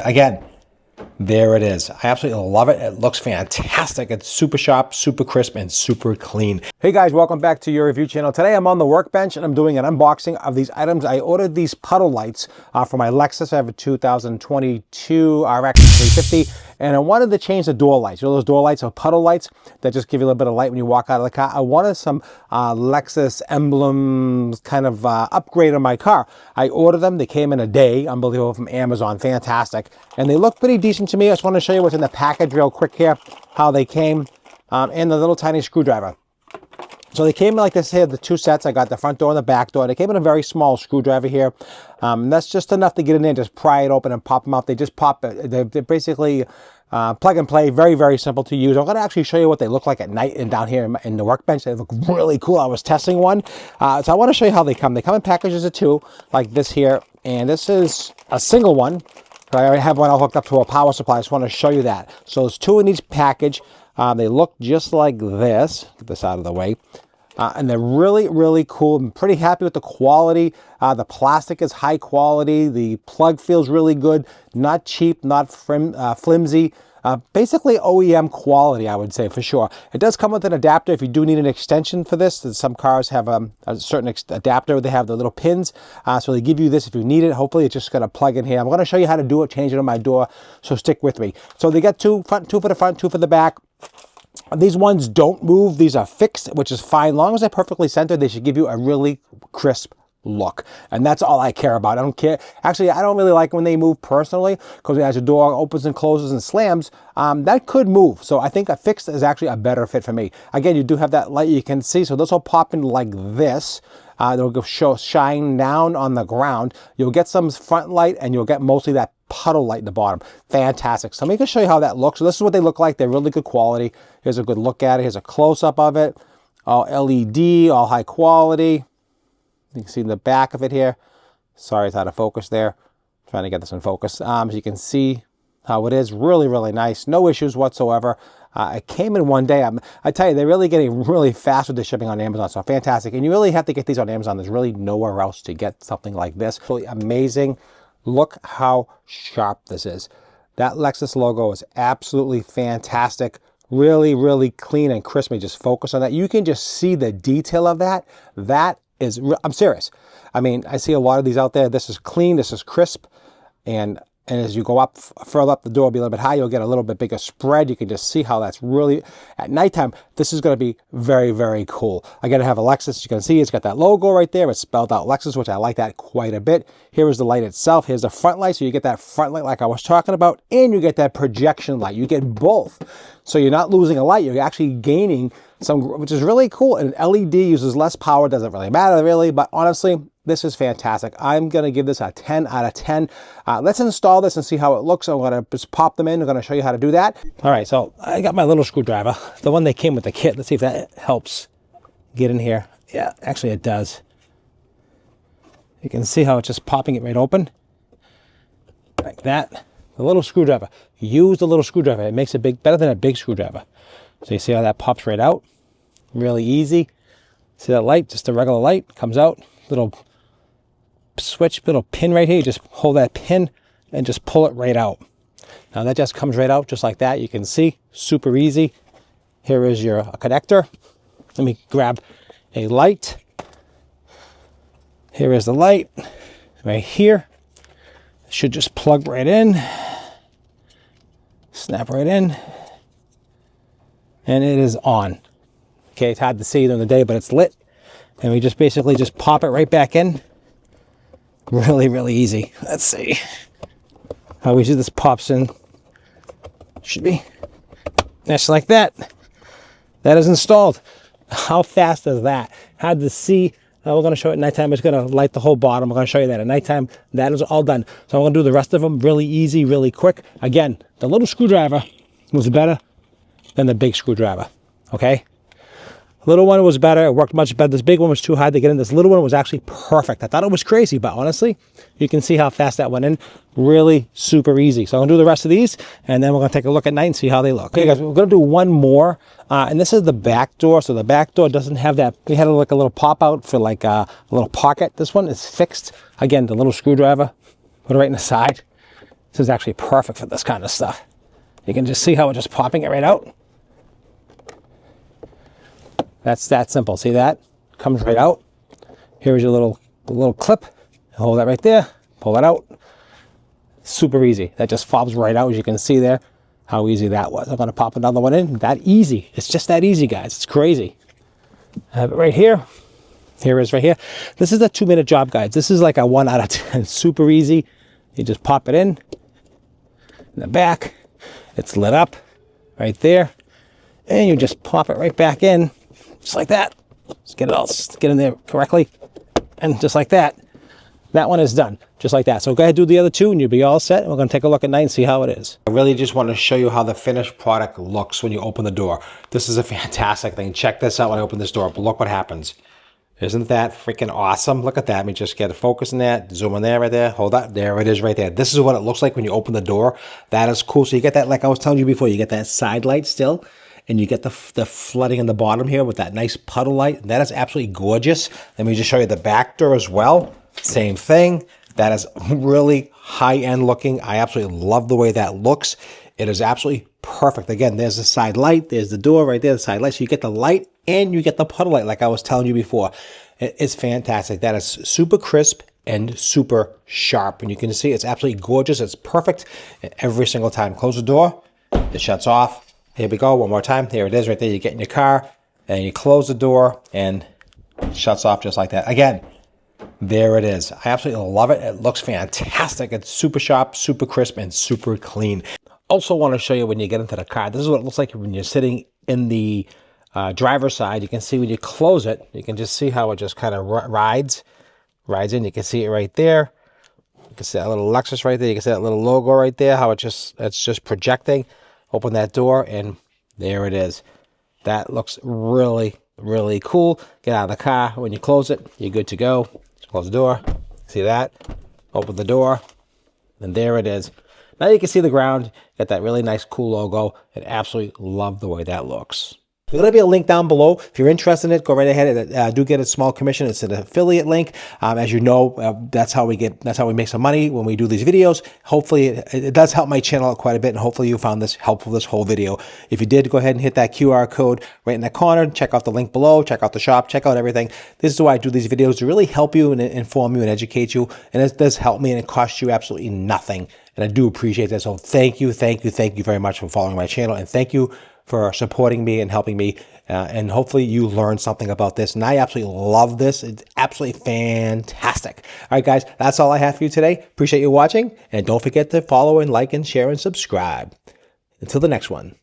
Again, there it is. I absolutely love it. It looks fantastic. It's super sharp, super crisp, and super clean. Hey guys, welcome back to your review channel. Today I'm on the workbench and I'm doing an unboxing of these items. I ordered these puddle lights for my Lexus. I have a 2022 RX 350, and I wanted to change the door lights. You know those door lights or puddle lights that just give you a little bit of light when you walk out of the car? I wanted some Lexus emblems kind of upgrade on my car. I ordered them. They came in a day, unbelievable, from Amazon. Fantastic. And they look pretty decent to me. I just want to show you what's in the package real quick here, how they came, and the little tiny screwdriver. So they came in like this here, the two sets. I got the front door and the back door. They came in a very small screwdriver here. That's just enough to get in there, just pry it open and pop them out. They just pop it. They're basically plug and play, very, very simple to use. I'm going to actually show you what they look like at night and down here in the workbench. They look really cool. I was testing one. So I want to show you how they come. They come in packages of two, like this here. And this is a single one. I already have one all hooked up to a power supply. I just want to show you that. So there's two in each package. They look just like this. Get this out of the way. And they're really, really cool. I'm pretty happy with the quality. The plastic is high quality. The plug feels really good. Not cheap, not flimsy. Basically OEM quality, I would say, for sure. It does come with an adapter if you do need an extension for this. Some cars have a certain adapter. They have the little pins. So they give you this if you need it. Hopefully it's just going to plug in here. I'm going to show you how to do it, change it on my door. So stick with me. So they got two for the front, two for the back. These ones don't move. These are fixed, which is fine. As long as they're perfectly centered, they should give you a really crisp look. And that's all I care about. I don't care. Actually, I don't really like when they move personally, because as your door opens and closes and slams, that could move. So I think a fixed is actually a better fit for me. Again, you do have that light you can see. So this will pop in like this. They'll go shine down on the ground. You'll get some front light and you'll get mostly that puddle light in the bottom. Fantastic. So I'm going to show you how that looks. So this is what they look like. They're really good quality. Here's a good look at it. Here's a close-up of it. All LED, all high quality. You can see the back of it here. Sorry, it's out of focus there. Trying to get this in focus. So you can see how it is. Really, really nice. No issues whatsoever. It came in one day. I tell you, they're really getting really fast with the shipping on Amazon. So fantastic. And you really have to get these on Amazon. There's really nowhere else to get something like this. Really amazing. Look how sharp this is. That Lexus logo is absolutely fantastic. Really, really clean and crispy. Just focus on that. You can just see the detail of that. That is, I'm serious. I mean, I see a lot of these out there. This is clean. This is crisp. And as you go up further up the door, be a little bit higher, you'll get a little bit bigger spread. You can just see how that's really, at nighttime, this is going to be very, very cool. Again, I have a Lexus. You can see it's got that logo right there. It's spelled out Lexus, which I like that quite a bit. Here is the light itself. Here's the front light. So you get that front light like I was talking about, and you get that projection light. You get both. So you're not losing a light. You're actually gaining some, which is really cool. And an LED uses less power. Doesn't really matter, really. But honestly, this is fantastic. I'm going to give this a 10 out of 10. Let's install this and see how it looks. I'm going to just pop them in. I'm going to show you how to do that. All right, so I got my little screwdriver, the one that came with the kit. Let's see if that helps get in here. Yeah, actually it does. You can see how it's just popping it right open. Like that. The little screwdriver. Use the little screwdriver. It makes it better than a big screwdriver. So you see how that pops right out? Really easy. See that light? Just a regular light comes out. Little switch, little pin right here. You just hold that pin and just pull it right out. Now that just comes right out just like that. You can see, super easy. Here is your connector. Let me grab a light. Here is the light right here. It should just plug right in, snap right in, and it is on. Okay, it's hard to see during the day, but it's lit. And we just basically just pop it right back in. Really, really easy. Let's see how easy this pops in. Should be just like that. That is installed. How fast is that? Hard to see. We're going to show it at nighttime. It's going to light the whole bottom. We're going to show you that at nighttime. That is all done. So I'm going to do the rest of them really easy, really quick. Again, the little screwdriver was better than the big screwdriver. Okay? Little one was better. It worked much better. This big one was too hard to get in. This little one was actually perfect. I thought it was crazy, but honestly, you can see how fast that went in. Really super easy. So I'm going to do the rest of these, and then we're going to take a look at night and see how they look. Okay, guys, we're going to do one more, and this is the back door. So the back door doesn't have that. We had like a little pop out for like a little pocket. This one is fixed. Again, the little screwdriver. Put it right in the side. This is actually perfect for this kind of stuff. You can just see how it's just popping it right out. That's that simple. See that? Comes right out. Here's your little clip. Hold that right there. Pull it out. Super easy. That just fobs right out, as you can see there. How easy that was. I'm going to pop another one in. That easy. It's just that easy, guys. It's crazy. I have it right here. Here it is right here. This is a 2-minute job, guys. This is like a 1 out of 10. Super easy. You just pop it in the back. It's lit up right there. And you just pop it right back in, just like that. Just get in there correctly. And just like that. That one is done, just like that. So go ahead and do the other two and you'll be all set. And we're going to take a look at night and see how it is. I really just want to show you how the finished product looks when you open the door. This is a fantastic thing. Check this out when I open this door. But look what happens. Isn't that freaking awesome? Look at that. Let me just get a focus in that. Zoom in there right there. Hold up. There it is right there. This is what it looks like when you open the door. That is cool. So you get that, like I was telling you before, you get that side light still. And you get the flooding in the bottom here with that nice puddle light. That is absolutely gorgeous. Let me just show you the back door as well. Same thing. That is really high-end looking. I absolutely love the way that looks. It is absolutely perfect. Again, there's the side light. There's the door right there, the side light. So you get the light and you get the puddle light like I was telling you before. It's fantastic. That is super crisp and super sharp. And you can see it's absolutely gorgeous. It's perfect every single time. Close the door. It shuts off. Here we go. One more time. Here it is right there. You get in your car and you close the door and it shuts off just like that. Again, there it is. I absolutely love it. It looks fantastic. It's super sharp, super crisp, and super clean. Also want to show you when you get into the car. This is what it looks like when you're sitting in the driver's side. You can see when you close it, you can just see how it just kind of rides in. You can see it right there. You can see that little Lexus right there. You can see that little logo right there, how it's just projecting. Open that door, and there it is. That looks really, really cool. Get out of the car. When you close it, you're good to go. Close the door. See that? Open the door. And there it is. Now you can see the ground. Got that really nice, cool logo. And absolutely love the way that looks. There's going to be a link down below. If you're interested in it, go right ahead. I do get a small commission. It's an affiliate link. As you know, that's how we make some money when we do these videos. Hopefully, it does help my channel out quite a bit, and hopefully you found this helpful, this whole video. If you did, go ahead and hit that QR code right in that corner. Check out the link below. Check out the shop. Check out everything. This is why I do these videos, to really help you and inform you and educate you. And it does help me, and it costs you absolutely nothing. And I do appreciate that. So thank you very much for following my channel, and thank you for supporting me and helping me, and hopefully you learned something about this. And I absolutely love this. It's absolutely fantastic. All right, guys, that's all I have for you today. Appreciate you watching, and don't forget to follow and like and share and subscribe. Until the next one.